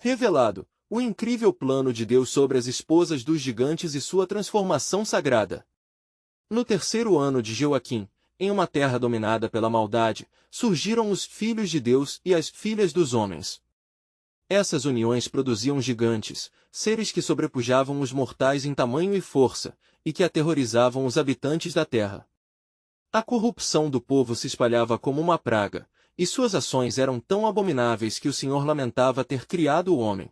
revelado o incrível plano de Deus sobre as esposas dos gigantes e sua transformação sagrada. No terceiro ano de Joaquim, em uma terra dominada pela maldade, surgiram os filhos de Deus e as filhas dos homens. Essas uniões produziam gigantes, seres que sobrepujavam os mortais em tamanho e força, e que aterrorizavam os habitantes da terra. A corrupção do povo se espalhava como uma praga, e suas ações eram tão abomináveis que o Senhor lamentava ter criado o homem.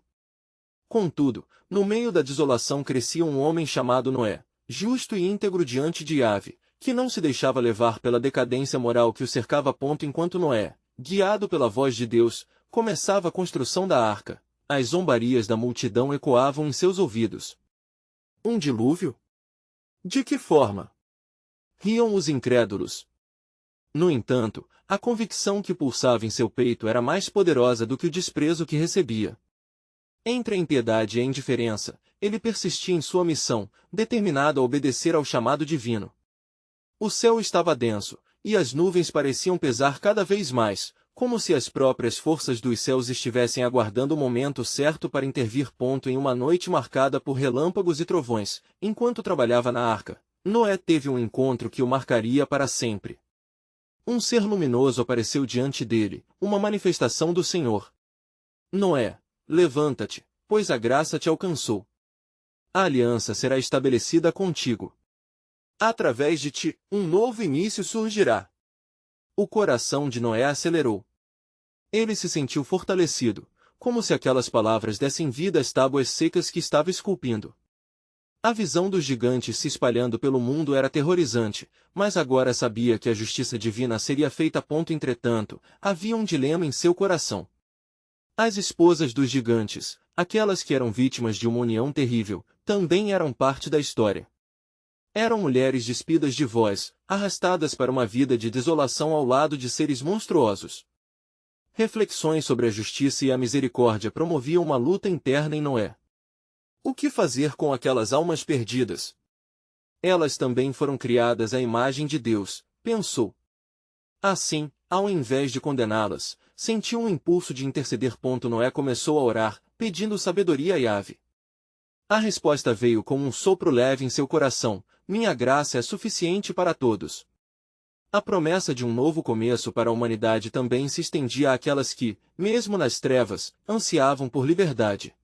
Contudo, no meio da desolação crescia um homem chamado Noé, justo e íntegro diante de Yahvé, que não se deixava levar pela decadência moral que o cercava. Enquanto Noé, guiado pela voz de Deus, começava a construção da arca, as zombarias da multidão ecoavam em seus ouvidos. Um dilúvio? De que forma? Riam os incrédulos. No entanto, a convicção que pulsava em seu peito era mais poderosa do que o desprezo que recebia. Entre a impiedade e a indiferença, ele persistia em sua missão, determinado a obedecer ao chamado divino. O céu estava denso, e as nuvens pareciam pesar cada vez mais, como se as próprias forças dos céus estivessem aguardando o momento certo para intervir. Em uma noite marcada por relâmpagos e trovões, enquanto trabalhava na arca, Noé teve um encontro que o marcaria para sempre. Um ser luminoso apareceu diante dele, uma manifestação do Senhor. Noé, levanta-te, pois a graça te alcançou. A aliança será estabelecida contigo. Através de ti, um novo início surgirá. O coração de Noé acelerou. Ele se sentiu fortalecido, como se aquelas palavras dessem vida às tábuas secas que estava esculpindo. A visão dos gigantes se espalhando pelo mundo era aterrorizante, mas agora sabia que a justiça divina seria feita. Entretanto, havia um dilema em seu coração. As esposas dos gigantes, aquelas que eram vítimas de uma união terrível, também eram parte da história. Eram mulheres despidas de voz, arrastadas para uma vida de desolação ao lado de seres monstruosos. Reflexões sobre a justiça e a misericórdia promoviam uma luta interna em Noé. O que fazer com aquelas almas perdidas? Elas também foram criadas à imagem de Deus, pensou. Assim, ao invés de condená-las, sentiu um impulso de interceder. Noé começou a orar, pedindo sabedoria a Yahvé. A resposta veio como um sopro leve em seu coração: minha graça é suficiente para todos. A promessa de um novo começo para a humanidade também se estendia àquelas que, mesmo nas trevas, ansiavam por liberdade.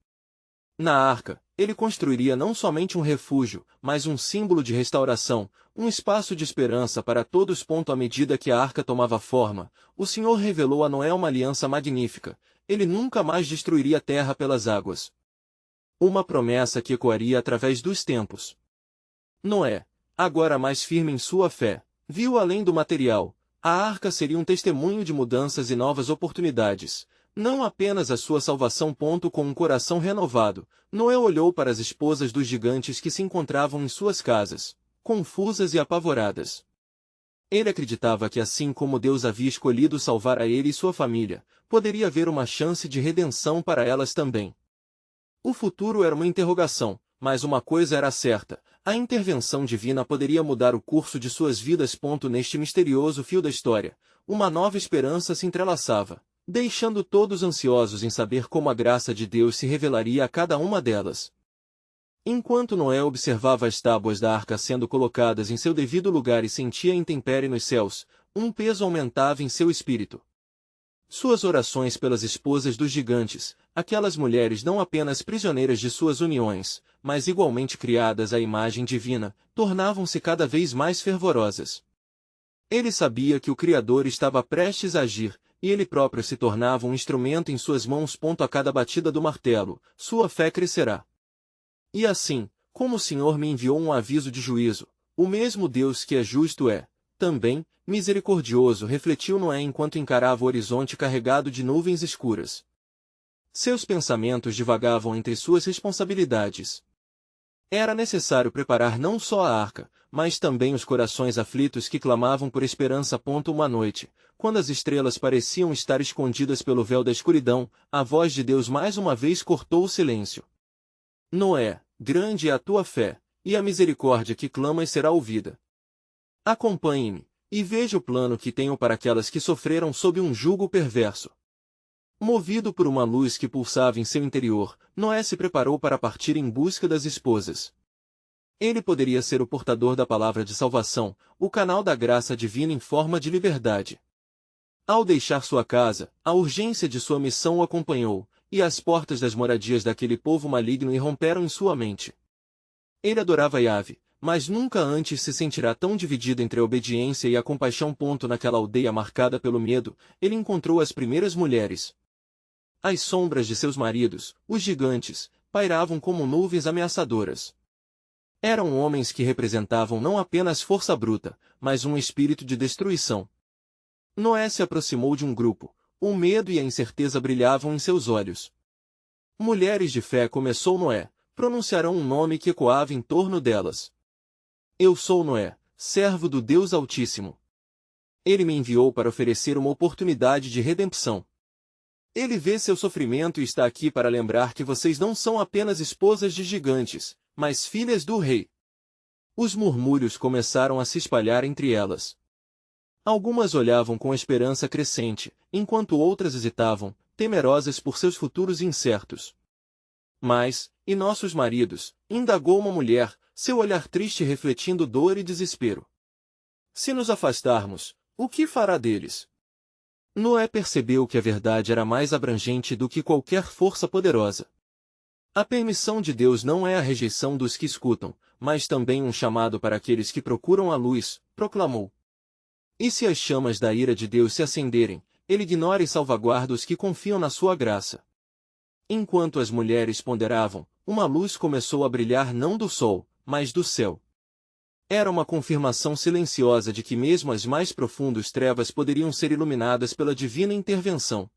Na arca, ele construiria não somente um refúgio, mas um símbolo de restauração, um espaço de esperança para todos. À medida que a arca tomava forma, o Senhor revelou a Noé uma aliança magnífica: ele nunca mais destruiria a terra pelas águas. Uma promessa que ecoaria através dos tempos. Noé, agora mais firme em sua fé, viu além do material. A arca seria um testemunho de mudanças e novas oportunidades, não apenas a sua salvação. Com um coração renovado, Noé olhou para as esposas dos gigantes que se encontravam em suas casas, confusas e apavoradas. Ele acreditava que, assim como Deus havia escolhido salvar a ele e sua família, poderia haver uma chance de redenção para elas também. O futuro era uma interrogação, mas uma coisa era certa: a intervenção divina poderia mudar o curso de suas vidas. Neste misterioso fio da história, uma nova esperança se entrelaçava, deixando todos ansiosos em saber como a graça de Deus se revelaria a cada uma delas. Enquanto Noé observava as tábuas da arca sendo colocadas em seu devido lugar e sentia a intempérie nos céus, um peso aumentava em seu espírito. Suas orações pelas esposas dos gigantes, aquelas mulheres não apenas prisioneiras de suas uniões, mas igualmente criadas à imagem divina, tornavam-se cada vez mais fervorosas. Ele sabia que o Criador estava prestes a agir, e ele próprio se tornava um instrumento em suas mãos. A cada batida do martelo, sua fé crescerá. E assim, como o Senhor me enviou um aviso de juízo, o mesmo Deus que é justo é, também, misericordioso, refletiu Noé enquanto encarava o horizonte carregado de nuvens escuras. Seus pensamentos divagavam entre suas responsabilidades. Era necessário preparar não só a arca, mas também os corações aflitos que clamavam por esperança. Uma noite, quando as estrelas pareciam estar escondidas pelo véu da escuridão, a voz de Deus mais uma vez cortou o silêncio. Noé, grande é a tua fé, e a misericórdia que clamas será ouvida. Acompanhe-me, e veja o plano que tenho para aquelas que sofreram sob um jugo perverso. Movido por uma luz que pulsava em seu interior, Noé se preparou para partir em busca das esposas. Ele poderia ser o portador da palavra de salvação, o canal da graça divina em forma de liberdade. Ao deixar sua casa, a urgência de sua missão o acompanhou, e as portas das moradias daquele povo maligno irromperam em sua mente. Ele adorava Yahvé, mas nunca antes se sentirá tão dividido entre a obediência e a compaixão. Naquela aldeia marcada pelo medo, ele encontrou as primeiras mulheres. As sombras de seus maridos, os gigantes, pairavam como nuvens ameaçadoras. Eram homens que representavam não apenas força bruta, mas um espírito de destruição. Noé se aproximou de um grupo. O medo e a incerteza brilhavam em seus olhos. Mulheres de fé, começou Noé, pronunciarão um nome que ecoava em torno delas. Eu sou Noé, servo do Deus Altíssimo. Ele me enviou para oferecer uma oportunidade de redenção. Ele vê seu sofrimento e está aqui para lembrar que vocês não são apenas esposas de gigantes, mas filhas do rei. Os murmúrios começaram a se espalhar entre elas. Algumas olhavam com esperança crescente, enquanto outras hesitavam, temerosas por seus futuros incertos. Mas, e nossos maridos? Indagou uma mulher, seu olhar triste refletindo dor e desespero. Se nos afastarmos, o que fará deles? Noé percebeu que a verdade era mais abrangente do que qualquer força poderosa. A permissão de Deus não é a rejeição dos que escutam, mas também um chamado para aqueles que procuram a luz, proclamou. E se as chamas da ira de Deus se acenderem, ele ignora e salvaguarda os que confiam na sua graça. Enquanto as mulheres ponderavam, uma luz começou a brilhar não do sol, mas do céu. Era uma confirmação silenciosa de que mesmo as mais profundas trevas poderiam ser iluminadas pela divina intervenção.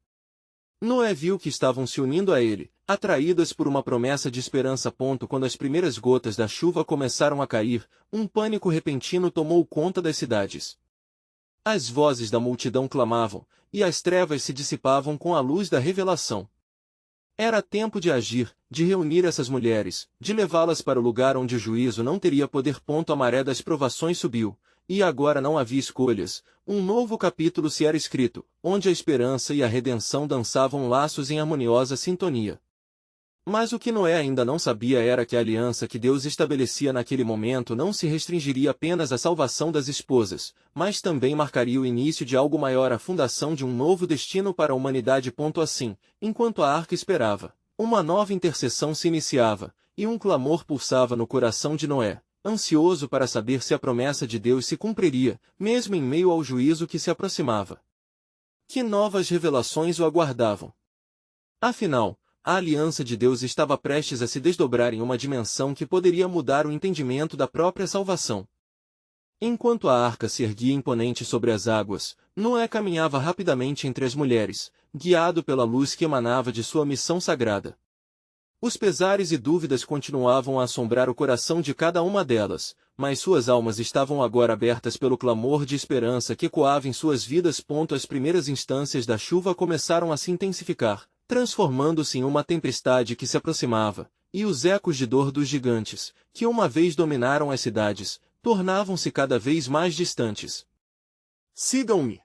Noé viu que estavam se unindo a ele, atraídas por uma promessa de esperança. Quando as primeiras gotas da chuva começaram a cair, um pânico repentino tomou conta das cidades. As vozes da multidão clamavam, e as trevas se dissipavam com a luz da revelação. Era tempo de agir, de reunir essas mulheres, de levá-las para o lugar onde o juízo não teria poder. A maré das provações subiu, e agora não havia escolhas. Um novo capítulo se era escrito, onde a esperança e a redenção dançavam laços em harmoniosa sintonia. Mas o que Noé ainda não sabia era que a aliança que Deus estabelecia naquele momento não se restringiria apenas à salvação das esposas, mas também marcaria o início de algo maior, a fundação de um novo destino para a humanidade. Assim, enquanto a arca esperava, uma nova intercessão se iniciava, e um clamor pulsava no coração de Noé, ansioso para saber se a promessa de Deus se cumpriria, mesmo em meio ao juízo que se aproximava. Que novas revelações o aguardavam? Afinal, a aliança de Deus estava prestes a se desdobrar em uma dimensão que poderia mudar o entendimento da própria salvação. Enquanto a arca se erguia imponente sobre as águas, Noé caminhava rapidamente entre as mulheres, guiado pela luz que emanava de sua missão sagrada. Os pesares e dúvidas continuavam a assombrar o coração de cada uma delas, mas suas almas estavam agora abertas pelo clamor de esperança que ecoava em suas vidas. As primeiras instâncias da chuva começaram a se intensificar, transformando-se em uma tempestade que se aproximava, e os ecos de dor dos gigantes, que uma vez dominaram as cidades, tornavam-se cada vez mais distantes. Sigam-me!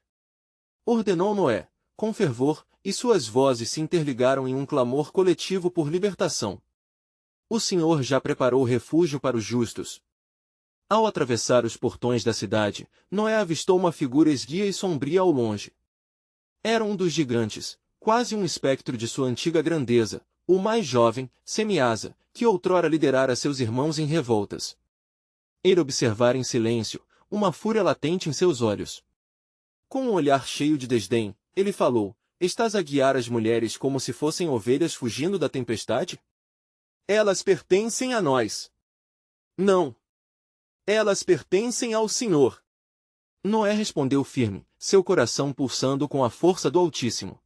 Ordenou Noé, com fervor, e suas vozes se interligaram em um clamor coletivo por libertação. O Senhor já preparou refúgio para os justos. Ao atravessar os portões da cidade, Noé avistou uma figura esguia e sombria ao longe. Era um dos gigantes, quase um espectro de sua antiga grandeza, o mais jovem, Semiasa, que outrora liderara seus irmãos em revoltas. Ele observara em silêncio, uma fúria latente em seus olhos. Com um olhar cheio de desdém, ele falou: Estás a guiar as mulheres como se fossem ovelhas fugindo da tempestade? Elas pertencem a nós. Não. Elas pertencem ao Senhor. Noé respondeu firme, seu coração pulsando com a força do Altíssimo.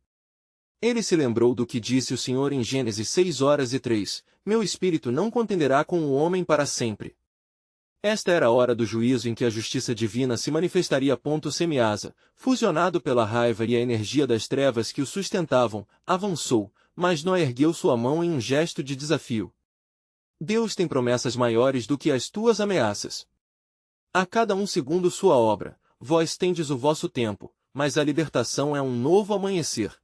Ele se lembrou do que disse o Senhor em Gênesis 6:3, Meu espírito não contenderá com o homem para sempre. Esta era a hora do juízo em que a justiça divina se manifestaria. Semiasa, fusionado pela raiva e a energia das trevas que o sustentavam, avançou, mas Noé ergueu sua mão em um gesto de desafio. Deus tem promessas maiores do que as tuas ameaças. A cada um segundo sua obra, vós tendes o vosso tempo, mas a libertação é um novo amanhecer.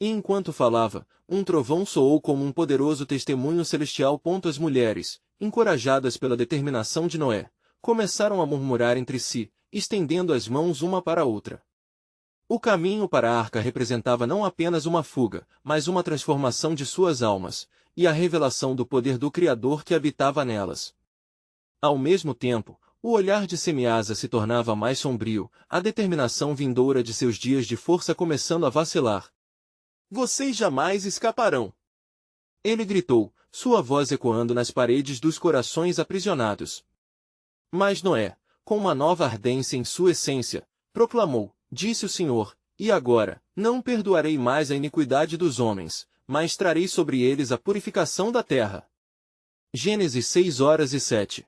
E enquanto falava, um trovão soou como um poderoso testemunho celestial. As mulheres, encorajadas pela determinação de Noé, começaram a murmurar entre si, estendendo as mãos uma para a outra. O caminho para a arca representava não apenas uma fuga, mas uma transformação de suas almas, e a revelação do poder do Criador que habitava nelas. Ao mesmo tempo, o olhar de Semiasa se tornava mais sombrio, a determinação vindoura de seus dias de força começando a vacilar. Vocês jamais escaparão! Ele gritou, sua voz ecoando nas paredes dos corações aprisionados. Mas Noé, com uma nova ardência em sua essência, proclamou, disse o Senhor, e agora, não perdoarei mais a iniquidade dos homens, mas trarei sobre eles a purificação da terra. Gênesis 6:7.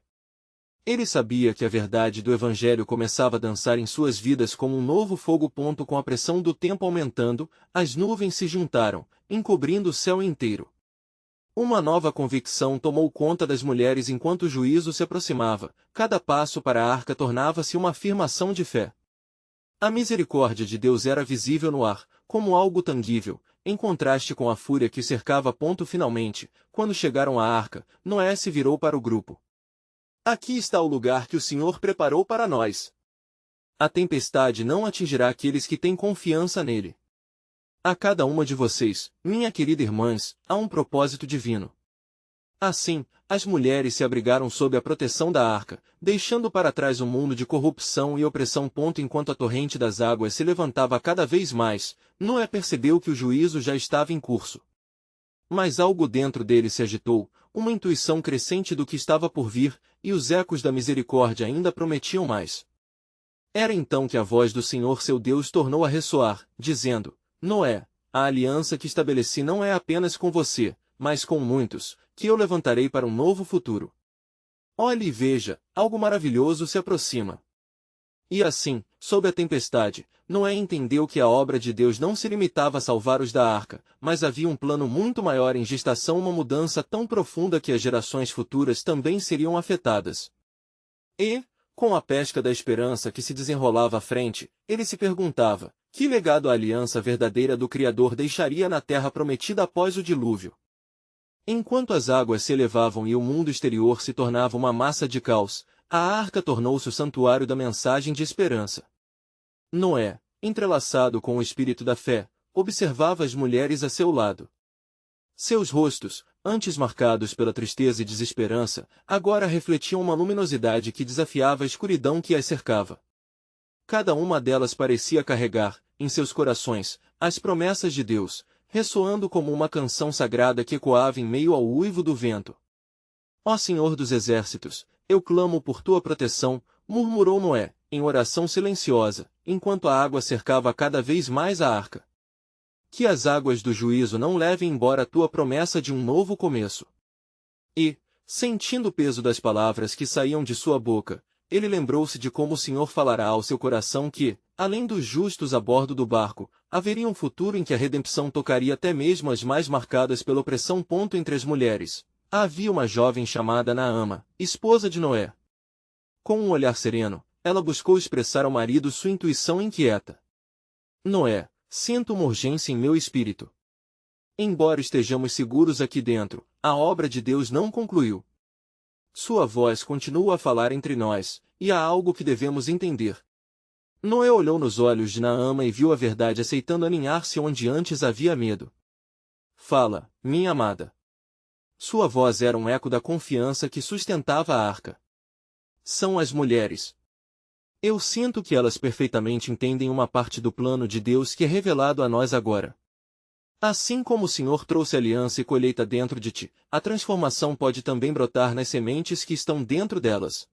Ele sabia que a verdade do Evangelho começava a dançar em suas vidas como um novo fogo. Com a pressão do tempo aumentando, as nuvens se juntaram, encobrindo o céu inteiro. Uma nova convicção tomou conta das mulheres enquanto o juízo se aproximava, cada passo para a arca tornava-se uma afirmação de fé. A misericórdia de Deus era visível no ar, como algo tangível, em contraste com a fúria que cercava. Finalmente, quando chegaram à arca, Noé se virou para o grupo. Aqui está o lugar que o Senhor preparou para nós. A tempestade não atingirá aqueles que têm confiança nele. A cada uma de vocês, minha querida irmãs, há um propósito divino. Assim, as mulheres se abrigaram sob a proteção da arca, deixando para trás um mundo de corrupção e opressão. Enquanto a torrente das águas se levantava cada vez mais, Noé percebeu que o juízo já estava em curso. Mas algo dentro dele se agitou, uma intuição crescente do que estava por vir, e os ecos da misericórdia ainda prometiam mais. Era então que a voz do Senhor seu Deus tornou a ressoar, dizendo, Noé, a aliança que estabeleci não é apenas com você, mas com muitos, que eu levantarei para um novo futuro. Olhe e veja, algo maravilhoso se aproxima. E assim, sob a tempestade, Noé entendeu que a obra de Deus não se limitava a salvar os da arca, mas havia um plano muito maior em gestação, uma mudança tão profunda que as gerações futuras também seriam afetadas. E, com a pesca da esperança que se desenrolava à frente, ele se perguntava, que legado a aliança verdadeira do Criador deixaria na terra prometida após o dilúvio? Enquanto as águas se elevavam e o mundo exterior se tornava uma massa de caos, a arca tornou-se o santuário da mensagem de esperança. Noé, entrelaçado com o espírito da fé, observava as mulheres a seu lado. Seus rostos, antes marcados pela tristeza e desesperança, agora refletiam uma luminosidade que desafiava a escuridão que as cercava. Cada uma delas parecia carregar, em seus corações, as promessas de Deus, ressoando como uma canção sagrada que ecoava em meio ao uivo do vento. Ó Senhor dos Exércitos, eu clamo por tua proteção, murmurou Noé, em oração silenciosa, enquanto a água cercava cada vez mais a arca. Que as águas do juízo não levem embora a tua promessa de um novo começo. E, sentindo o peso das palavras que saíam de sua boca, ele lembrou-se de como o Senhor falará ao seu coração que, além dos justos a bordo do barco, haveria um futuro em que a redenção tocaria até mesmo as mais marcadas pela opressão. Entre as mulheres, havia uma jovem chamada Naama, esposa de Noé. Com um olhar sereno, ela buscou expressar ao marido sua intuição inquieta. Noé, sinto uma urgência em meu espírito. Embora estejamos seguros aqui dentro, a obra de Deus não concluiu. Sua voz continua a falar entre nós, e há algo que devemos entender. Noé olhou nos olhos de Naama e viu a verdade aceitando aninhar-se onde antes havia medo. Fala, minha amada. Sua voz era um eco da confiança que sustentava a arca. São as mulheres. Eu sinto que elas perfeitamente entendem uma parte do plano de Deus que é revelado a nós agora. Assim como o Senhor trouxe aliança e colheita dentro de ti, a transformação pode também brotar nas sementes que estão dentro delas.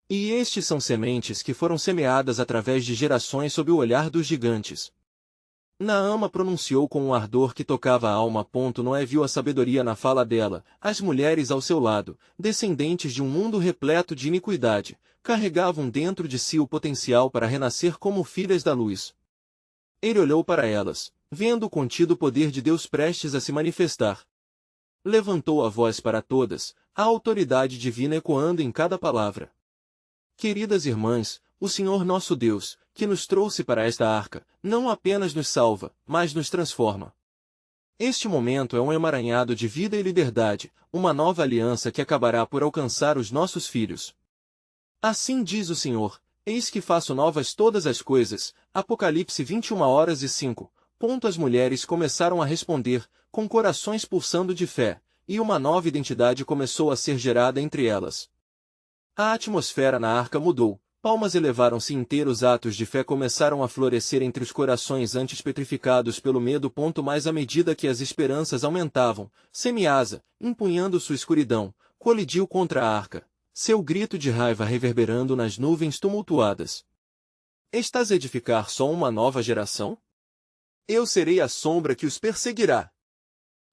E estes são sementes que foram semeadas através de gerações sob o olhar dos gigantes. Naama pronunciou com um ardor que tocava a alma. Noé viu a sabedoria na fala dela, as mulheres ao seu lado, descendentes de um mundo repleto de iniquidade, carregavam dentro de si o potencial para renascer como filhas da luz. Ele olhou para elas, vendo o contido poder de Deus prestes a se manifestar. Levantou a voz para todas, a autoridade divina ecoando em cada palavra. Queridas irmãs, o Senhor nosso Deus, que nos trouxe para esta arca, não apenas nos salva, mas nos transforma. Este momento é um emaranhado de vida e liberdade, uma nova aliança que acabará por alcançar os nossos filhos. Assim diz o Senhor, eis que faço novas todas as coisas. Apocalipse 21h05. As mulheres começaram a responder, com corações pulsando de fé, e uma nova identidade começou a ser gerada entre elas. A atmosfera na arca mudou, palmas elevaram-se inteiros atos de fé começaram a florescer entre os corações antes petrificados pelo medo. Mas à medida que as esperanças aumentavam, Semiasa, empunhando sua escuridão, colidiu contra a arca, seu grito de raiva reverberando nas nuvens tumultuadas. Estás a edificar só uma nova geração? Eu serei a sombra que os perseguirá.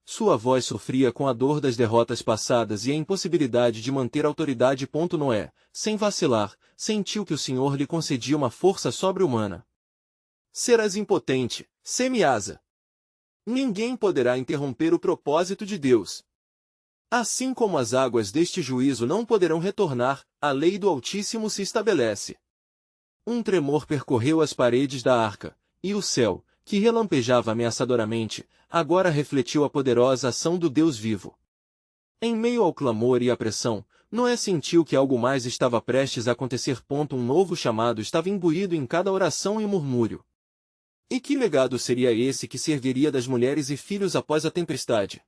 Sua voz sofria com a dor das derrotas passadas e a impossibilidade de manter autoridade. Noé, sem vacilar, sentiu que o Senhor lhe concedia uma força sobre-humana. Serás impotente, Semiasa. Ninguém poderá interromper o propósito de Deus. Assim como as águas deste juízo não poderão retornar, a lei do Altíssimo se estabelece. Um tremor percorreu as paredes da arca, e o céu, que relampejava ameaçadoramente, agora refletiu a poderosa ação do Deus vivo. Em meio ao clamor e à pressão, Noé sentiu que algo mais estava prestes a acontecer. Um novo chamado estava imbuído em cada oração e murmúrio. E que legado seria esse que serviria das mulheres e filhos após a tempestade?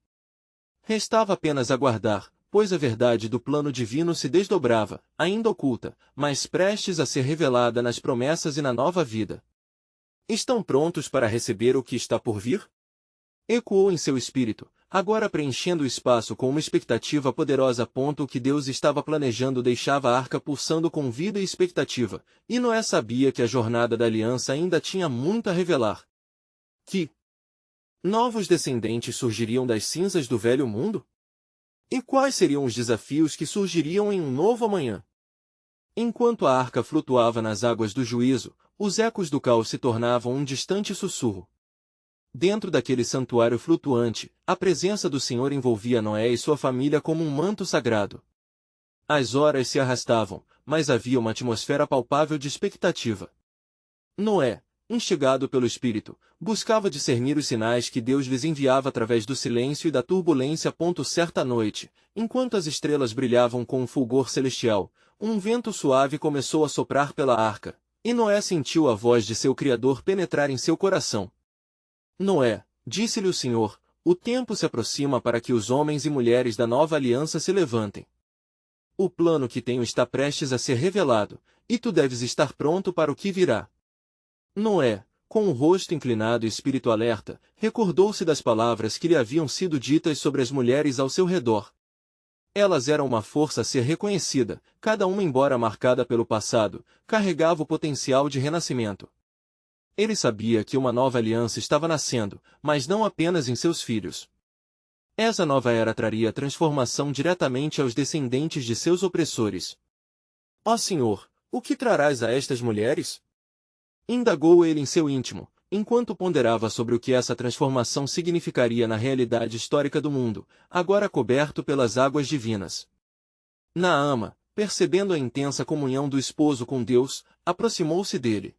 Restava apenas aguardar, pois a verdade do plano divino se desdobrava, ainda oculta, mas prestes a ser revelada nas promessas e na nova vida. Estão prontos para receber o que está por vir? Ecoou em seu espírito, agora preenchendo o espaço com uma expectativa poderosa. O que Deus estava planejando deixava a arca pulsando com vida e expectativa, e Noé sabia que a jornada da aliança ainda tinha muito a revelar. Que novos descendentes surgiriam das cinzas do velho mundo? E quais seriam os desafios que surgiriam em um novo amanhã? Enquanto a arca flutuava nas águas do juízo, os ecos do caos se tornavam um distante sussurro. Dentro daquele santuário flutuante, a presença do Senhor envolvia Noé e sua família como um manto sagrado. As horas se arrastavam, mas havia uma atmosfera palpável de expectativa. Noé, instigado pelo Espírito, buscava discernir os sinais que Deus lhes enviava através do silêncio e da turbulência. Certa noite, enquanto as estrelas brilhavam com um fulgor celestial, um vento suave começou a soprar pela arca, e Noé sentiu a voz de seu Criador penetrar em seu coração. Noé, disse-lhe o Senhor, o tempo se aproxima para que os homens e mulheres da nova aliança se levantem. O plano que tenho está prestes a ser revelado, e tu deves estar pronto para o que virá. Noé, com o rosto inclinado e espírito alerta, recordou-se das palavras que lhe haviam sido ditas sobre as mulheres ao seu redor. Elas eram uma força a ser reconhecida, cada uma embora marcada pelo passado, carregava o potencial de renascimento. Ele sabia que uma nova aliança estava nascendo, mas não apenas em seus filhos. Essa nova era traria transformação diretamente aos descendentes de seus opressores. Ó Senhor, o que trarás a estas mulheres? Indagou ele em seu íntimo, enquanto ponderava sobre o que essa transformação significaria na realidade histórica do mundo, agora coberto pelas águas divinas. Naama, percebendo a intensa comunhão do esposo com Deus, aproximou-se dele.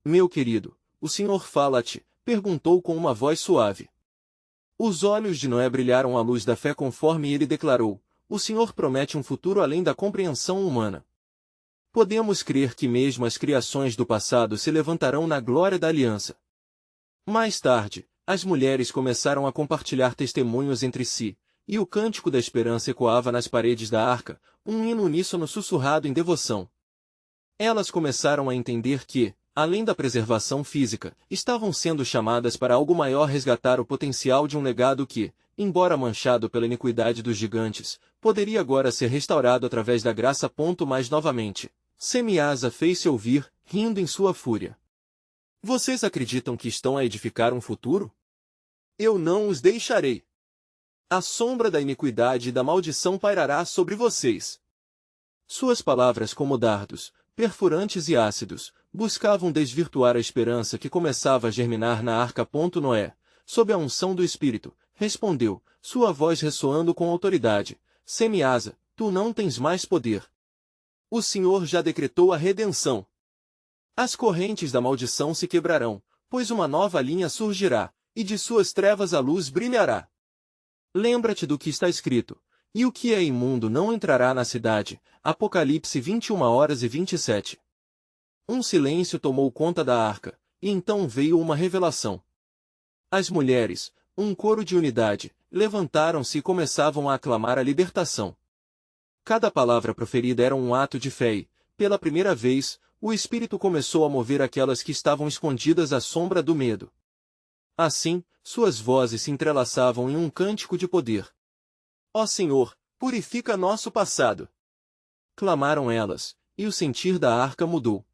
Meu querido, o Senhor fala-te, perguntou com uma voz suave. Os olhos de Noé brilharam à luz da fé conforme ele declarou, o Senhor promete um futuro além da compreensão humana. Podemos crer que mesmo as criações do passado se levantarão na glória da aliança. Mais tarde, as mulheres começaram a compartilhar testemunhos entre si, e o cântico da esperança ecoava nas paredes da arca, um hino uníssono sussurrado em devoção. Elas começaram a entender que, além da preservação física, estavam sendo chamadas para algo maior, resgatar o potencial de um legado que, embora manchado pela iniquidade dos gigantes, poderia agora ser restaurado através da graça. Mas novamente, Semiasa fez-se ouvir, rindo em sua fúria. Vocês acreditam que estão a edificar um futuro? Eu não os deixarei. A sombra da iniquidade e da maldição pairará sobre vocês. Suas palavras, como dardos, perfurantes e ácidos, buscavam desvirtuar a esperança que começava a germinar na arca. Noé, sob a unção do Espírito, respondeu, sua voz ressoando com autoridade, Semiasa, tu não tens mais poder. O Senhor já decretou a redenção. As correntes da maldição se quebrarão, pois uma nova linha surgirá, e de suas trevas a luz brilhará. Lembra-te do que está escrito, e o que é imundo não entrará na cidade. Apocalipse 21h27. Um silêncio tomou conta da arca, e então veio uma revelação. As mulheres, um coro de unidade, levantaram-se e começavam a aclamar a libertação. Cada palavra proferida era um ato de fé e, pela primeira vez, o Espírito começou a mover aquelas que estavam escondidas à sombra do medo. Assim, suas vozes se entrelaçavam em um cântico de poder. Ó Senhor, purifica nosso passado! Clamaram elas, e o sentir da arca mudou.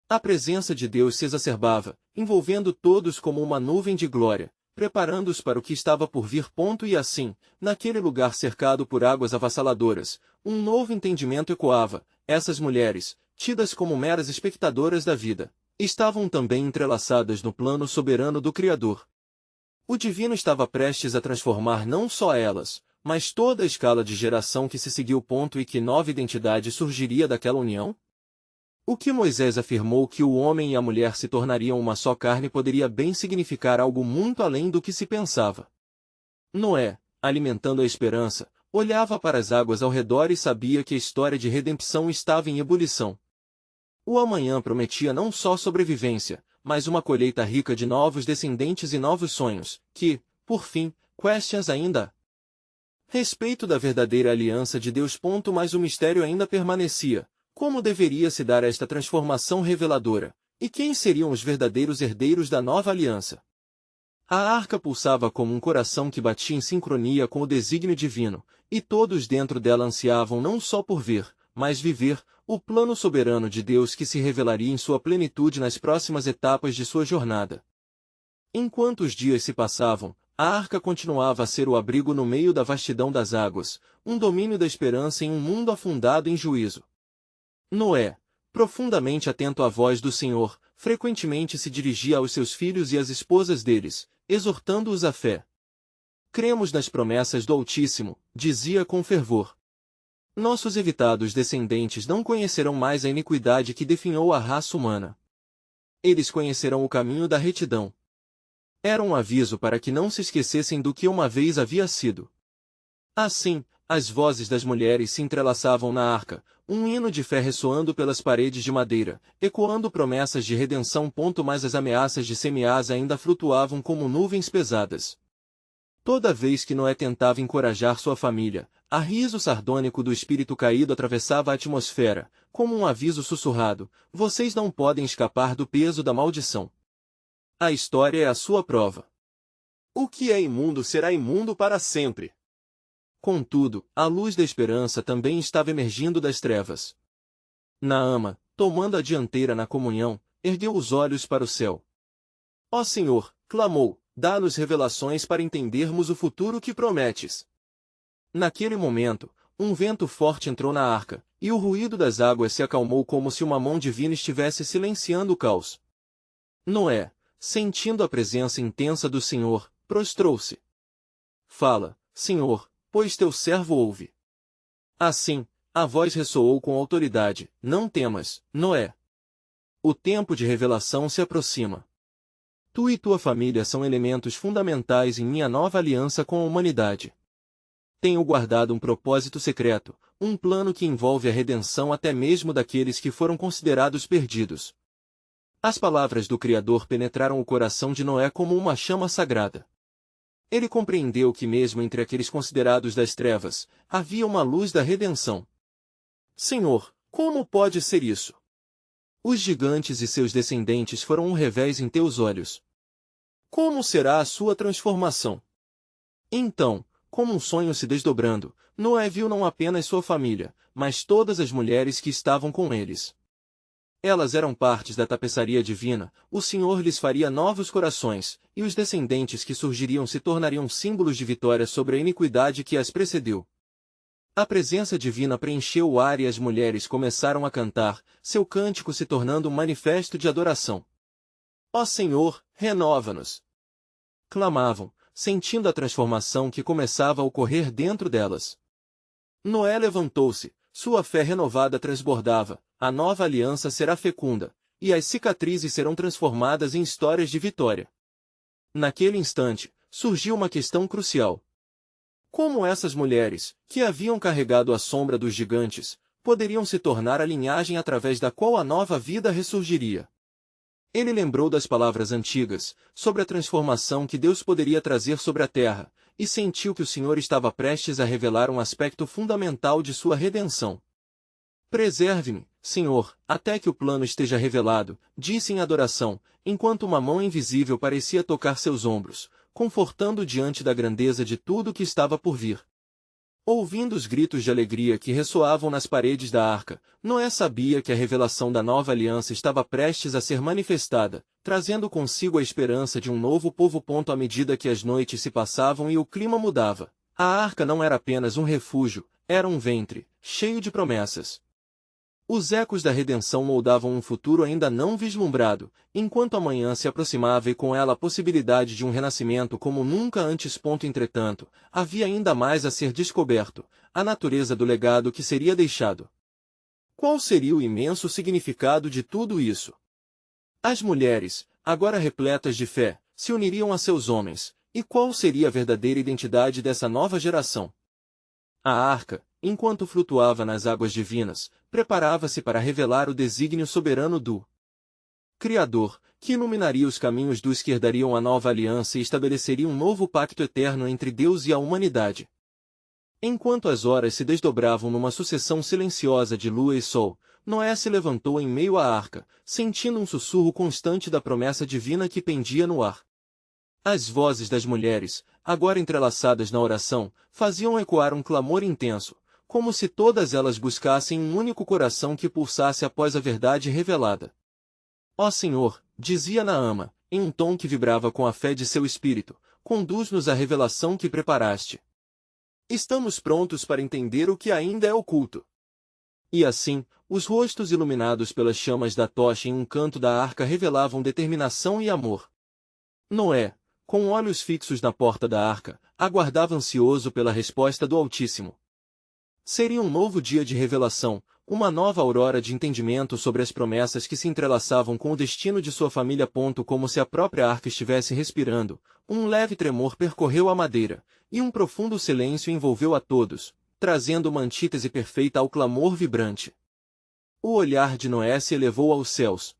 A presença de Deus se exacerbava, envolvendo todos como uma nuvem de glória, preparando-os para o que estava por vir. E assim, naquele lugar cercado por águas avassaladoras, um novo entendimento ecoava. Essas mulheres, tidas como meras espectadoras da vida, estavam também entrelaçadas no plano soberano do Criador. O divino estava prestes a transformar não só elas, mas toda a escala de geração que se seguiu. E que nova identidade surgiria daquela união? O que Moisés afirmou que o homem e a mulher se tornariam uma só carne poderia bem significar algo muito além do que se pensava. Noé, alimentando a esperança, olhava para as águas ao redor e sabia que a história de redenção estava em ebulição. O amanhã prometia não só sobrevivência, mas uma colheita rica de novos descendentes e novos sonhos, que, por fim, questions ainda. Respeito da verdadeira aliança de Deus. Mas o mistério ainda permanecia. Como deveria se dar esta transformação reveladora? E quem seriam os verdadeiros herdeiros da nova aliança? A arca pulsava como um coração que batia em sincronia com o desígnio divino, e todos dentro dela ansiavam não só por ver, mas viver, o plano soberano de Deus que se revelaria em sua plenitude nas próximas etapas de sua jornada. Enquanto os dias se passavam, a arca continuava a ser o abrigo no meio da vastidão das águas, um domínio da esperança em um mundo afundado em juízo. Noé, profundamente atento à voz do Senhor, frequentemente se dirigia aos seus filhos e às esposas deles, exortando-os à fé. Cremos nas promessas do Altíssimo, dizia com fervor. Nossos evitados descendentes não conhecerão mais a iniquidade que definhou a raça humana. Eles conhecerão o caminho da retidão. Era um aviso para que não se esquecessem do que uma vez havia sido. Assim, as vozes das mulheres se entrelaçavam na arca, um hino de fé ressoando pelas paredes de madeira, ecoando promessas de redenção. Mas as ameaças de semear ainda flutuavam como nuvens pesadas. Toda vez que Noé tentava encorajar sua família, a riso sardônico do espírito caído atravessava a atmosfera, como um aviso sussurrado: vocês não podem escapar do peso da maldição. A história é a sua prova. O que é imundo será imundo para sempre. Contudo, a luz da esperança também estava emergindo das trevas. Naama, tomando a dianteira na comunhão, ergueu os olhos para o céu. Ó Senhor, clamou, dá-nos revelações para entendermos o futuro que prometes. Naquele momento, um vento forte entrou na arca, e o ruído das águas se acalmou como se uma mão divina estivesse silenciando o caos. Noé, sentindo a presença intensa do Senhor, prostrou-se. Fala, Senhor, pois teu servo ouve. Assim, a voz ressoou com autoridade: não temas, Noé. O tempo de revelação se aproxima. Tu e tua família são elementos fundamentais em minha nova aliança com a humanidade. Tenho guardado um propósito secreto, um plano que envolve a redenção até mesmo daqueles que foram considerados perdidos. As palavras do Criador penetraram o coração de Noé como uma chama sagrada. Ele compreendeu que mesmo entre aqueles considerados das trevas, havia uma luz da redenção. Senhor, como pode ser isso? Os gigantes e seus descendentes foram um revés em teus olhos. Como será a sua transformação? Então, como um sonho se desdobrando, Noé viu não apenas sua família, mas todas as mulheres que estavam com eles. Elas eram partes da tapeçaria divina, o Senhor lhes faria novos corações, e os descendentes que surgiriam se tornariam símbolos de vitória sobre a iniquidade que as precedeu. A presença divina preencheu o ar e as mulheres começaram a cantar, seu cântico se tornando um manifesto de adoração. Ó Senhor, renova-nos! Clamavam, sentindo a transformação que começava a ocorrer dentro delas. Noé levantou-se, sua fé renovada transbordava, a nova aliança será fecunda, e as cicatrizes serão transformadas em histórias de vitória. Naquele instante, surgiu uma questão crucial. Como essas mulheres, que haviam carregado a sombra dos gigantes, poderiam se tornar a linhagem através da qual a nova vida ressurgiria? Ele lembrou das palavras antigas, sobre a transformação que Deus poderia trazer sobre a terra, e sentiu que o Senhor estava prestes a revelar um aspecto fundamental de sua redenção. Preserve-me, Senhor, até que o plano esteja revelado, disse em adoração, enquanto uma mão invisível parecia tocar seus ombros, confortando diante da grandeza de tudo que estava por vir. Ouvindo os gritos de alegria que ressoavam nas paredes da arca, Noé sabia que a revelação da nova aliança estava prestes a ser manifestada, trazendo consigo a esperança de um novo povo. À medida que as noites se passavam e o clima mudava, a arca não era apenas um refúgio, era um ventre, cheio de promessas. Os ecos da redenção moldavam um futuro ainda não vislumbrado, enquanto a manhã se aproximava e com ela a possibilidade de um renascimento como nunca antes. Entretanto, havia ainda mais a ser descoberto, a natureza do legado que seria deixado. Qual seria o imenso significado de tudo isso? As mulheres, agora repletas de fé, se uniriam a seus homens, e qual seria a verdadeira identidade dessa nova geração? A arca, enquanto flutuava nas águas divinas, preparava-se para revelar o desígnio soberano do Criador, que iluminaria os caminhos dos que herdariam a nova aliança e estabeleceria um novo pacto eterno entre Deus e a humanidade. Enquanto as horas se desdobravam numa sucessão silenciosa de lua e sol, Noé se levantou em meio à arca, sentindo um sussurro constante da promessa divina que pendia no ar. As vozes das mulheres, agora entrelaçadas na oração, faziam ecoar um clamor intenso, como se todas elas buscassem um único coração que pulsasse após a verdade revelada. Ó Senhor, dizia Naama, em um tom que vibrava com a fé de seu espírito, conduz-nos à revelação que preparaste. Estamos prontos para entender o que ainda é oculto. E assim, os rostos iluminados pelas chamas da tocha em um canto da arca revelavam determinação e amor. Noé, com olhos fixos na porta da arca, aguardava ansioso pela resposta do Altíssimo. Seria um novo dia de revelação, uma nova aurora de entendimento sobre as promessas que se entrelaçavam com o destino de sua família. Como se a própria arca estivesse respirando, um leve tremor percorreu a madeira, e um profundo silêncio envolveu a todos, trazendo uma antítese perfeita ao clamor vibrante. O olhar de Noé se elevou aos céus.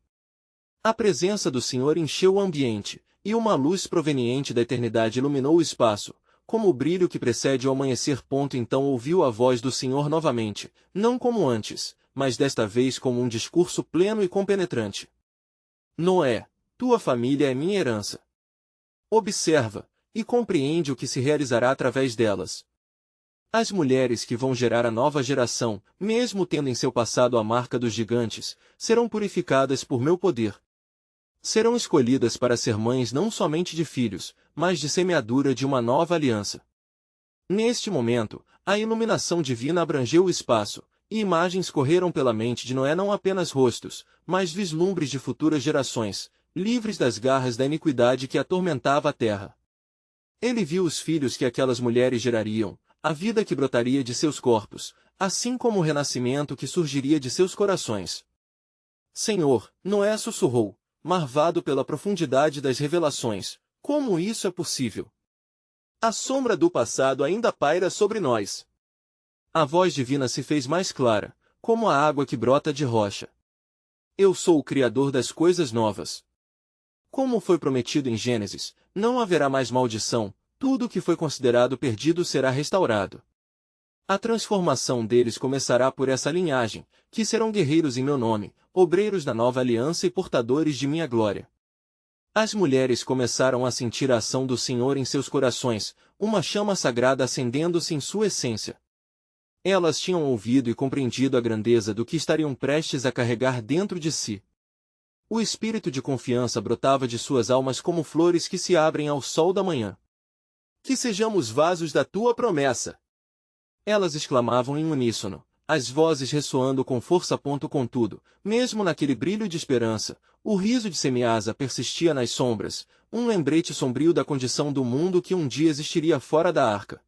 A presença do Senhor encheu o ambiente, e uma luz proveniente da eternidade iluminou o espaço, como o brilho que precede o amanhecer. Então ouviu a voz do Senhor novamente, não como antes, mas desta vez como um discurso pleno e compenetrante. Noé, tua família é minha herança. Observa, e compreende o que se realizará através delas. As mulheres que vão gerar a nova geração, mesmo tendo em seu passado a marca dos gigantes, serão purificadas por meu poder. Serão escolhidas para ser mães não somente de filhos, mas de semeadura de uma nova aliança. Neste momento, a iluminação divina abrangeu o espaço, e imagens correram pela mente de Noé, não apenas rostos, mas vislumbres de futuras gerações, livres das garras da iniquidade que atormentava a terra. Ele viu os filhos que aquelas mulheres gerariam, a vida que brotaria de seus corpos, assim como o renascimento que surgiria de seus corações. Senhor, Noé sussurrou, marvado pela profundidade das revelações, como isso é possível? A sombra do passado ainda paira sobre nós. A voz divina se fez mais clara, como a água que brota de rocha. Eu sou o Criador das coisas novas. Como foi prometido em Gênesis, não haverá mais maldição, tudo o que foi considerado perdido será restaurado. A transformação deles começará por essa linhagem, que serão guerreiros em meu nome, obreiros da nova aliança e portadores de minha glória. As mulheres começaram a sentir a ação do Senhor em seus corações, uma chama sagrada acendendo-se em sua essência. Elas tinham ouvido e compreendido a grandeza do que estariam prestes a carregar dentro de si. O espírito de confiança brotava de suas almas como flores que se abrem ao sol da manhã. Que sejamos vasos da tua promessa! Elas exclamavam em uníssono, as vozes ressoando com força. Contudo, mesmo naquele brilho de esperança, o riso de Semiasa persistia nas sombras, um lembrete sombrio da condição do mundo que um dia existiria fora da arca.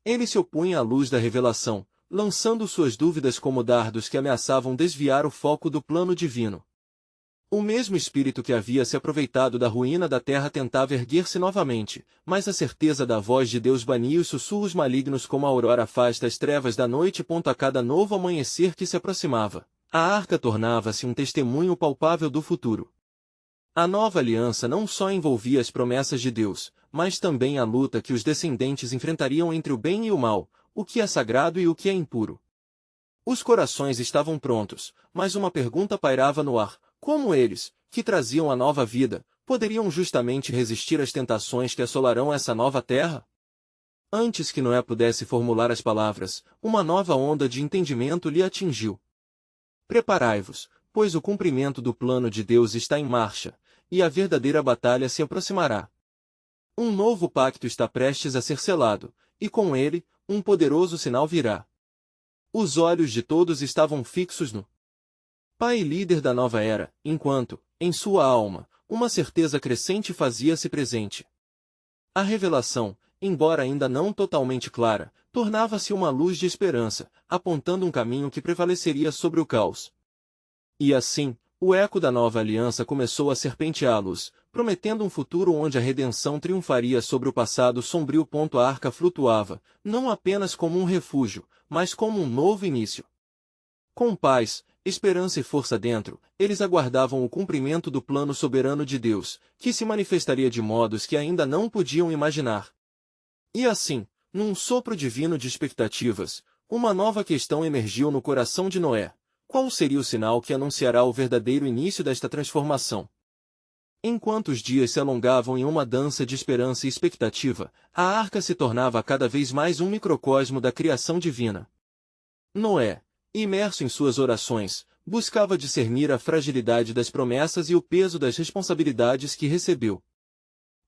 Ele se opunha à luz da revelação, lançando suas dúvidas como dardos que ameaçavam desviar o foco do plano divino. O mesmo espírito que havia se aproveitado da ruína da terra tentava erguer-se novamente, mas a certeza da voz de Deus bania os sussurros malignos como a aurora afasta as trevas da noite. A cada novo amanhecer que se aproximava, a arca tornava-se um testemunho palpável do futuro. A nova aliança não só envolvia as promessas de Deus, mas também a luta que os descendentes enfrentariam entre o bem e o mal, o que é sagrado e o que é impuro. Os corações estavam prontos, mas uma pergunta pairava no ar: como eles, que traziam a nova vida, poderiam justamente resistir às tentações que assolarão essa nova terra? Antes que Noé pudesse formular as palavras, uma nova onda de entendimento lhe atingiu. Preparai-vos, pois o cumprimento do plano de Deus está em marcha, e a verdadeira batalha se aproximará. Um novo pacto está prestes a ser selado, e com ele, um poderoso sinal virá. Os olhos de todos estavam fixos no Pai líder da nova era, enquanto, em sua alma, uma certeza crescente fazia-se presente. A revelação, embora ainda não totalmente clara, tornava-se uma luz de esperança, apontando um caminho que prevaleceria sobre o caos. E assim, o eco da nova aliança começou a serpenteá-los, prometendo um futuro onde a redenção triunfaria sobre o passado sombrio. A arca flutuava, não apenas como um refúgio, mas como um novo início. Com paz, esperança e força dentro, eles aguardavam o cumprimento do plano soberano de Deus, que se manifestaria de modos que ainda não podiam imaginar. E assim, num sopro divino de expectativas, uma nova questão emergiu no coração de Noé: qual seria o sinal que anunciará o verdadeiro início desta transformação? Enquanto os dias se alongavam em uma dança de esperança e expectativa, a arca se tornava cada vez mais um microcosmo da criação divina. Noé, imerso em suas orações, buscava discernir a fragilidade das promessas e o peso das responsabilidades que recebeu.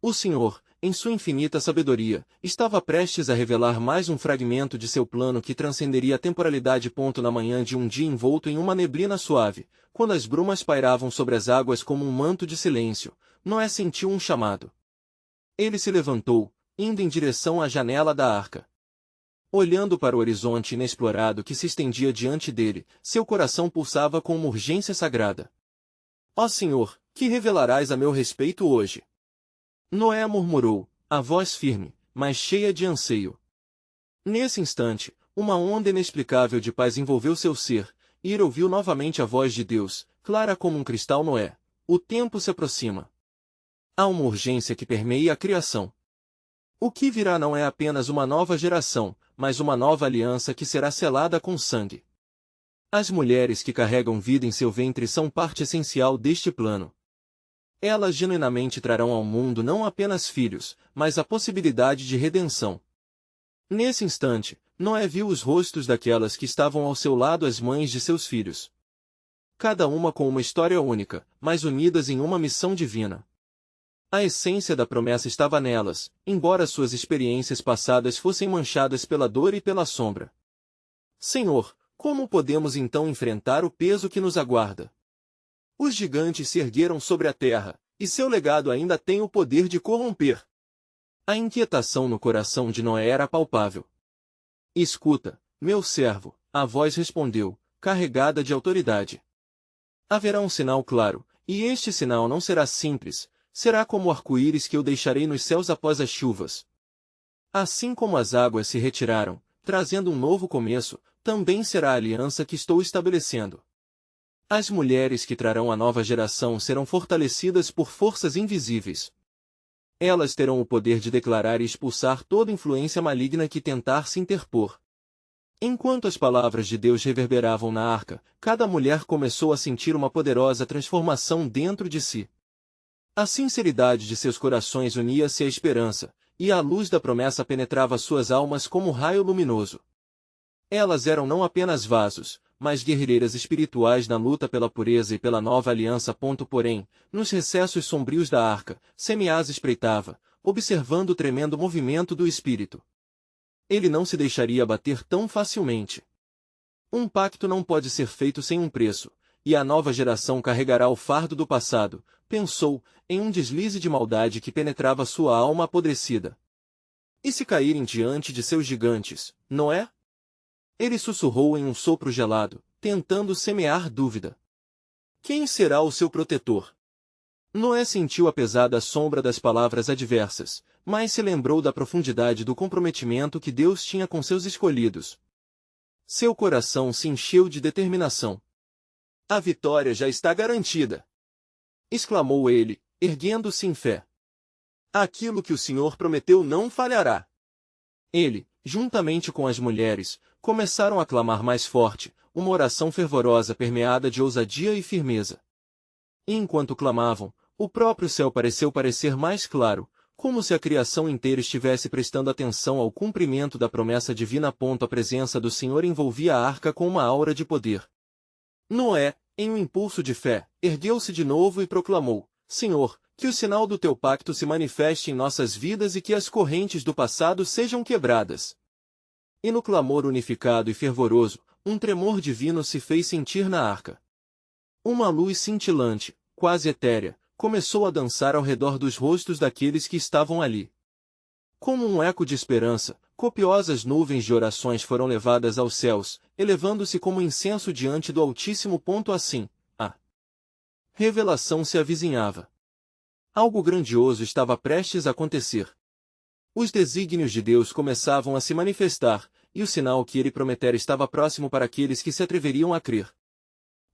O Senhor, em sua infinita sabedoria, estava prestes a revelar mais um fragmento de seu plano que transcenderia a temporalidade. Na manhã de um dia envolto em uma neblina suave, quando as brumas pairavam sobre as águas como um manto de silêncio, Noé sentiu um chamado. Ele se levantou, indo em direção à janela da arca. Olhando para o horizonte inexplorado que se estendia diante dele, seu coração pulsava com uma urgência sagrada. Ó Senhor, que revelarás a meu respeito hoje? Noé murmurou, a voz firme, mas cheia de anseio. Nesse instante, uma onda inexplicável de paz envolveu seu ser, e ele ouviu novamente a voz de Deus, clara como um cristal: Noé, o tempo se aproxima. Há uma urgência que permeia a criação. O que virá não é apenas uma nova geração, mas uma nova aliança que será selada com sangue. As mulheres que carregam vida em seu ventre são parte essencial deste plano. Elas genuinamente trarão ao mundo não apenas filhos, mas a possibilidade de redenção. Nesse instante, Noé viu os rostos daquelas que estavam ao seu lado, as mães de seus filhos. Cada uma com uma história única, mas unidas em uma missão divina. A essência da promessa estava nelas, embora suas experiências passadas fossem manchadas pela dor e pela sombra. Senhor, como podemos então enfrentar o peso que nos aguarda? Os gigantes se ergueram sobre a terra, e seu legado ainda tem o poder de corromper. A inquietação no coração de Noé era palpável. Escuta, meu servo, a voz respondeu, carregada de autoridade. Haverá um sinal claro, e este sinal não será simples, será como o arco-íris que eu deixarei nos céus após as chuvas. Assim como as águas se retiraram, trazendo um novo começo, também será a aliança que estou estabelecendo. As mulheres que trarão a nova geração serão fortalecidas por forças invisíveis. Elas terão o poder de declarar e expulsar toda influência maligna que tentar se interpor. Enquanto as palavras de Deus reverberavam na arca, cada mulher começou a sentir uma poderosa transformação dentro de si. A sinceridade de seus corações unia-se à esperança, e a luz da promessa penetrava suas almas como um raio luminoso. Elas eram não apenas vasos, mas guerreiras espirituais na luta pela pureza e pela nova aliança. Porém, nos recessos sombrios da arca, Semiás espreitava, observando o tremendo movimento do espírito. Ele não se deixaria abater tão facilmente. Um pacto não pode ser feito sem um preço, e a nova geração carregará o fardo do passado, pensou, em um deslize de maldade que penetrava sua alma apodrecida. E se caírem diante de seus gigantes, Noé? Ele sussurrou em um sopro gelado, tentando semear dúvida. Quem será o seu protetor? Noé sentiu a pesada sombra das palavras adversas, mas se lembrou da profundidade do comprometimento que Deus tinha com seus escolhidos. Seu coração se encheu de determinação. A vitória já está garantida! Exclamou ele, erguendo-se em fé. Aquilo que o Senhor prometeu não falhará. Ele, juntamente com as mulheres, começaram a clamar mais forte, uma oração fervorosa permeada de ousadia e firmeza. E enquanto clamavam, o próprio céu pareceu parecer mais claro, como se a criação inteira estivesse prestando atenção ao cumprimento da promessa divina. A presença do Senhor envolvia a arca com uma aura de poder. Noé, em um impulso de fé, ergueu-se de novo e proclamou: Senhor, que o sinal do teu pacto se manifeste em nossas vidas e que as correntes do passado sejam quebradas. E no clamor unificado e fervoroso, um tremor divino se fez sentir na arca. Uma luz cintilante, quase etérea, começou a dançar ao redor dos rostos daqueles que estavam ali. Como um eco de esperança, copiosas nuvens de orações foram levadas aos céus, elevando-se como incenso diante do Altíssimo. Assim, a revelação se avizinhava. Algo grandioso estava prestes a acontecer. Os desígnios de Deus começavam a se manifestar, e o sinal que ele prometera estava próximo para aqueles que se atreveriam a crer.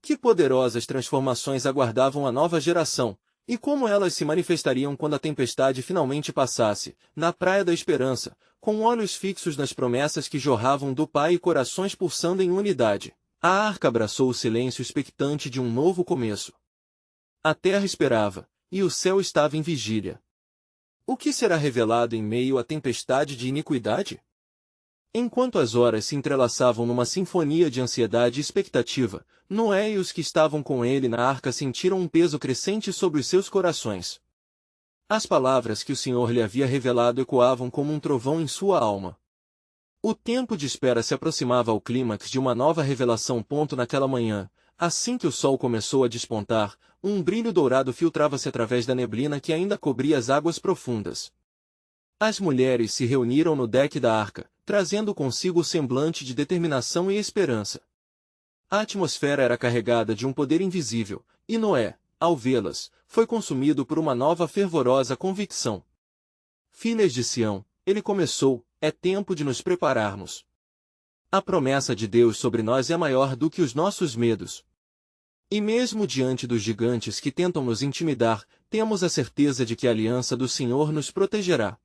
Que poderosas transformações aguardavam a nova geração, e como elas se manifestariam quando a tempestade finalmente passasse, na Praia da Esperança, com olhos fixos nas promessas que jorravam do Pai e corações pulsando em unidade. A arca abraçou o silêncio expectante de um novo começo. A terra esperava, e o céu estava em vigília. O que será revelado em meio à tempestade de iniquidade? Enquanto as horas se entrelaçavam numa sinfonia de ansiedade e expectativa, Noé e os que estavam com ele na arca sentiram um peso crescente sobre os seus corações. As palavras que o Senhor lhe havia revelado ecoavam como um trovão em sua alma. O tempo de espera se aproximava ao clímax de uma nova revelação. Naquela manhã, assim que o sol começou a despontar, um brilho dourado filtrava-se através da neblina que ainda cobria as águas profundas. As mulheres se reuniram no deck da arca, trazendo consigo o semblante de determinação e esperança. A atmosfera era carregada de um poder invisível, e Noé, ao vê-las, foi consumido por uma nova fervorosa convicção. Filhas de Sião, ele começou, é tempo de nos prepararmos. A promessa de Deus sobre nós é maior do que os nossos medos. E mesmo diante dos gigantes que tentam nos intimidar, temos a certeza de que a aliança do Senhor nos protegerá.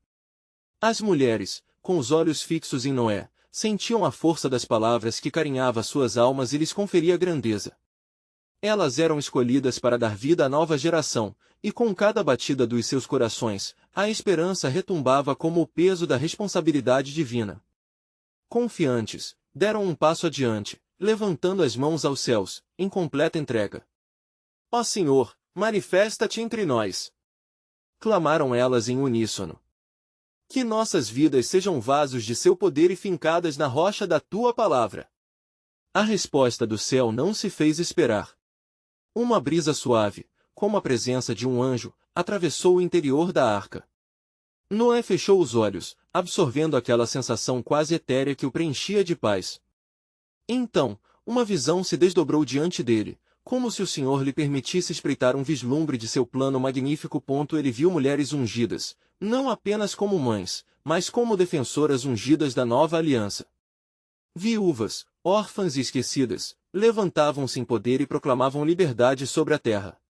As mulheres, com os olhos fixos em Noé, sentiam a força das palavras que carinhava suas almas e lhes conferia grandeza. Elas eram escolhidas para dar vida à nova geração, e com cada batida dos seus corações, a esperança retumbava como o peso da responsabilidade divina. Confiantes, deram um passo adiante, levantando as mãos aos céus, em completa entrega. Ó Senhor, manifesta-te entre nós! Clamaram elas em uníssono. Que nossas vidas sejam vasos de seu poder e fincadas na rocha da tua palavra. A resposta do céu não se fez esperar. Uma brisa suave, como a presença de um anjo, atravessou o interior da arca. Noé fechou os olhos, absorvendo aquela sensação quase etérea que o preenchia de paz. Então, uma visão se desdobrou diante dele, como se o Senhor lhe permitisse espreitar um vislumbre de seu plano magnífico. Ele viu mulheres ungidas, não apenas como mães, mas como defensoras ungidas da nova aliança. Viúvas, órfãs e esquecidas, levantavam-se em poder e proclamavam liberdade sobre a terra.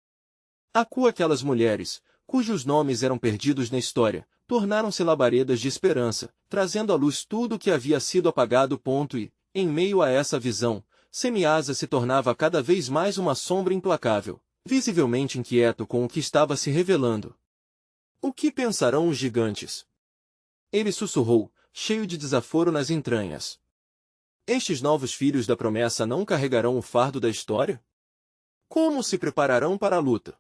Aquelas mulheres, cujos nomes eram perdidos na história, tornaram-se labaredas de esperança, trazendo à luz tudo o que havia sido apagado. E, em meio a essa visão, Semiasa se tornava cada vez mais uma sombra implacável, visivelmente inquieto com o que estava se revelando. O que pensarão os gigantes? Ele sussurrou, cheio de desaforo nas entranhas. Estes novos filhos da promessa não carregarão o fardo da história? Como se prepararão para a luta?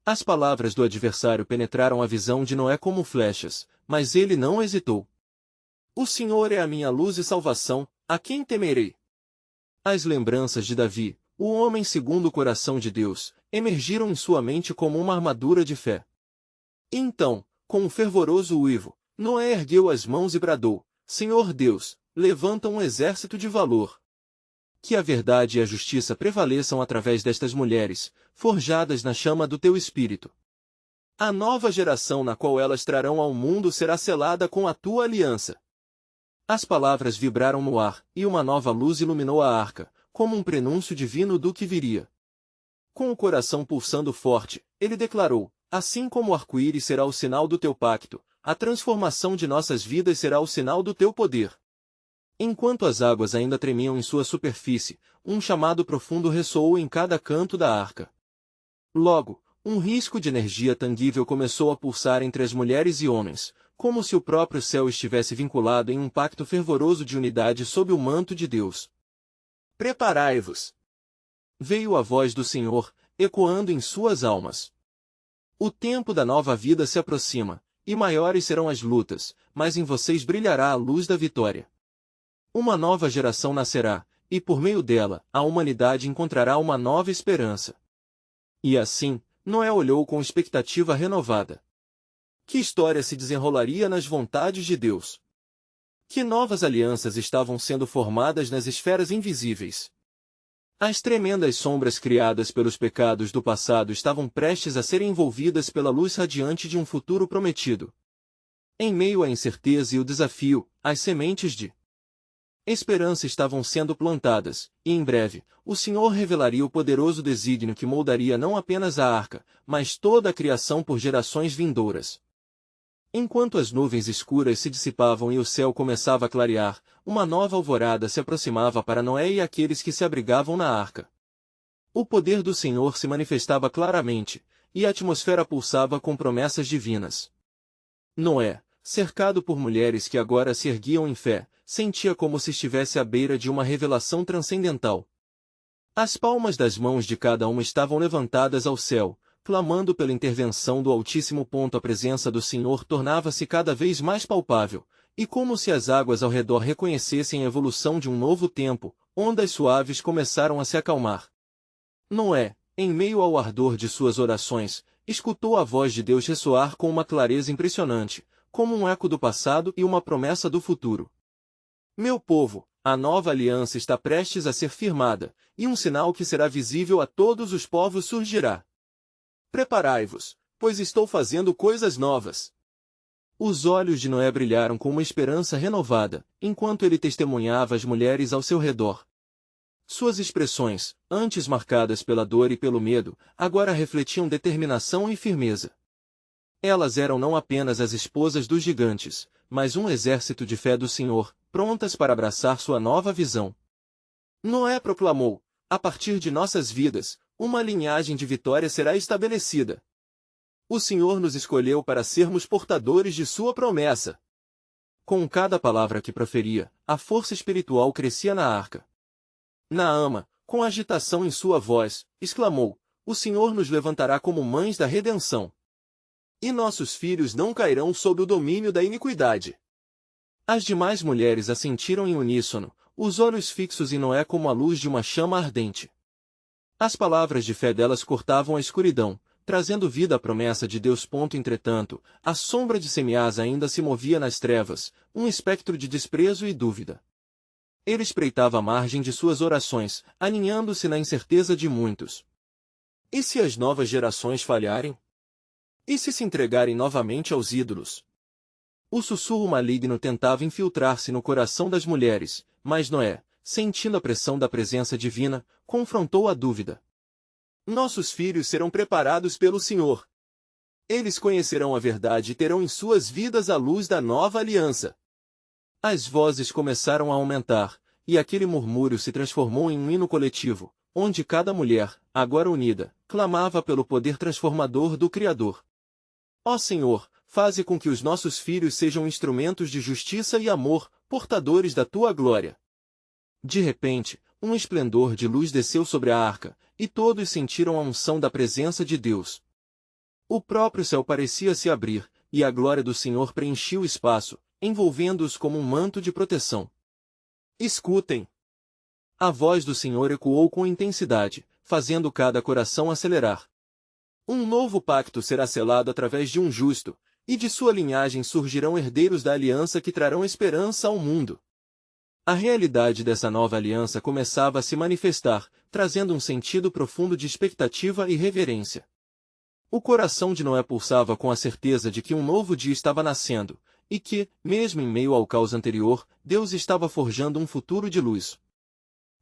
As palavras do adversário penetraram a visão de Noé como flechas, mas ele não hesitou. O Senhor é a minha luz e salvação, a quem temerei? As lembranças de Davi, o homem segundo o coração de Deus, emergiram em sua mente como uma armadura de fé. Então, com um fervoroso uivo, Noé ergueu as mãos e bradou: Senhor Deus, levanta um exército de valor. Que a verdade e a justiça prevaleçam através destas mulheres, forjadas na chama do teu espírito. A nova geração na qual elas trarão ao mundo será selada com a tua aliança. As palavras vibraram no ar, e uma nova luz iluminou a arca, como um prenúncio divino do que viria. Com o coração pulsando forte, ele declarou: assim como o arco-íris será o sinal do teu pacto, a transformação de nossas vidas será o sinal do teu poder. Enquanto as águas ainda tremiam em sua superfície, um chamado profundo ressoou em cada canto da arca. Logo, um risco de energia tangível começou a pulsar entre as mulheres e homens, como se o próprio céu estivesse vinculado em um pacto fervoroso de unidade sob o manto de Deus. Preparai-vos! Veio a voz do Senhor, ecoando em suas almas. O tempo da nova vida se aproxima, e maiores serão as lutas, mas em vocês brilhará a luz da vitória. Uma nova geração nascerá, e por meio dela, a humanidade encontrará uma nova esperança. E assim, Noé olhou com expectativa renovada. Que história se desenrolaria nas vontades de Deus? Que novas alianças estavam sendo formadas nas esferas invisíveis? As tremendas sombras criadas pelos pecados do passado estavam prestes a serem envolvidas pela luz radiante de um futuro prometido. Em meio à incerteza e o desafio, as sementes de esperança estavam sendo plantadas, e em breve, o Senhor revelaria o poderoso desígnio que moldaria não apenas a arca, mas toda a criação por gerações vindouras. Enquanto as nuvens escuras se dissipavam e o céu começava a clarear, uma nova alvorada se aproximava para Noé e aqueles que se abrigavam na arca. O poder do Senhor se manifestava claramente, e a atmosfera pulsava com promessas divinas. Noé, cercado por mulheres que agora se erguiam em fé, sentia como se estivesse à beira de uma revelação transcendental. As palmas das mãos de cada uma estavam levantadas ao céu, clamando pela intervenção do Altíssimo. A presença do Senhor tornava-se cada vez mais palpável, e como se as águas ao redor reconhecessem a evolução de um novo tempo, ondas suaves começaram a se acalmar. Noé, em meio ao ardor de suas orações, escutou a voz de Deus ressoar com uma clareza impressionante, como um eco do passado e uma promessa do futuro. Meu povo, a nova aliança está prestes a ser firmada, e um sinal que será visível a todos os povos surgirá. Preparai-vos, pois estou fazendo coisas novas. Os olhos de Noé brilharam com uma esperança renovada, enquanto ele testemunhava as mulheres ao seu redor. Suas expressões, antes marcadas pela dor e pelo medo, agora refletiam determinação e firmeza. Elas eram não apenas as esposas dos gigantes, mas um exército de fé do Senhor, prontas para abraçar sua nova visão. Noé proclamou: a partir de nossas vidas, uma linhagem de vitória será estabelecida. O Senhor nos escolheu para sermos portadores de sua promessa. Com cada palavra que proferia, a força espiritual crescia na arca. Naama, com agitação em sua voz, exclamou: o Senhor nos levantará como mães da redenção. E nossos filhos não cairão sob o domínio da iniquidade. As demais mulheres assentiram em uníssono, os olhos fixos em Noé como a luz de uma chama ardente. As palavras de fé delas cortavam a escuridão, trazendo vida à promessa de Deus. Entretanto, a sombra de Semiás ainda se movia nas trevas, um espectro de desprezo e dúvida. Ele espreitava a margem de suas orações, aninhando-se na incerteza de muitos. E se as novas gerações falharem? E se entregarem novamente aos ídolos? O sussurro maligno tentava infiltrar-se no coração das mulheres, mas Noé, sentindo a pressão da presença divina, confrontou a dúvida. Nossos filhos serão preparados pelo Senhor. Eles conhecerão a verdade e terão em suas vidas a luz da nova aliança. As vozes começaram a aumentar, e aquele murmúrio se transformou em um hino coletivo, onde cada mulher, agora unida, clamava pelo poder transformador do Criador. Ó Senhor, faze com que os nossos filhos sejam instrumentos de justiça e amor, portadores da tua glória. De repente, um esplendor de luz desceu sobre a arca, e todos sentiram a unção da presença de Deus. O próprio céu parecia se abrir, e a glória do Senhor preenchia o espaço, envolvendo-os como um manto de proteção. Escutem! A voz do Senhor ecoou com intensidade, fazendo cada coração acelerar. Um novo pacto será selado através de um justo, e de sua linhagem surgirão herdeiros da aliança que trarão esperança ao mundo. A realidade dessa nova aliança começava a se manifestar, trazendo um sentido profundo de expectativa e reverência. O coração de Noé pulsava com a certeza de que um novo dia estava nascendo, e que, mesmo em meio ao caos anterior, Deus estava forjando um futuro de luz.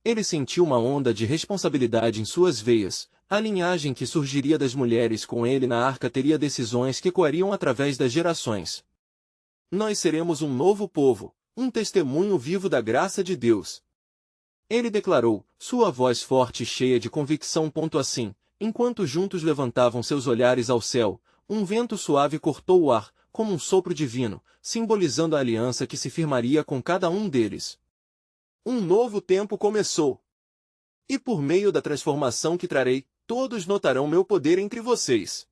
Ele sentiu uma onda de responsabilidade em suas veias. A linhagem que surgiria das mulheres com ele na arca teria decisões que ecoariam através das gerações. Nós seremos um novo povo, um testemunho vivo da graça de Deus. Ele declarou, sua voz forte e cheia de convicção. Assim, enquanto juntos levantavam seus olhares ao céu, um vento suave cortou o ar, como um sopro divino, simbolizando a aliança que se firmaria com cada um deles. Um novo tempo começou. E por meio da transformação que trarei, todos notarão meu poder entre vocês.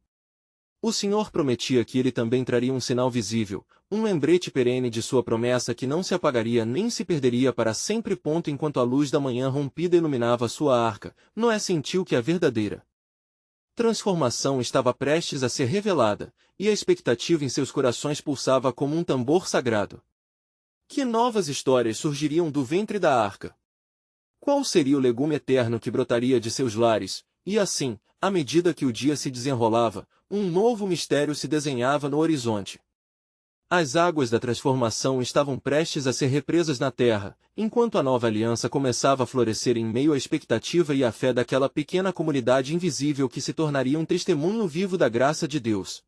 O Senhor prometia que ele também traria um sinal visível, um lembrete perene de sua promessa que não se apagaria nem se perderia para sempre. Enquanto a luz da manhã rompida iluminava sua arca, Noé sentiu que a verdadeira transformação estava prestes a ser revelada, e a expectativa em seus corações pulsava como um tambor sagrado. Que novas histórias surgiriam do ventre da arca? Qual seria o legume eterno que brotaria de seus lares? E assim, à medida que o dia se desenrolava, um novo mistério se desenhava no horizonte. As águas da transformação estavam prestes a ser represas na terra, enquanto a nova aliança começava a florescer em meio à expectativa e à fé daquela pequena comunidade invisível que se tornaria um testemunho vivo da graça de Deus.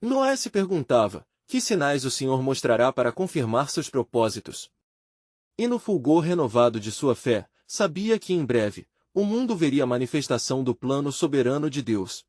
Noé se perguntava, que sinais o Senhor mostrará para confirmar seus propósitos? E no fulgor renovado de sua fé, sabia que em breve, o mundo veria a manifestação do plano soberano de Deus.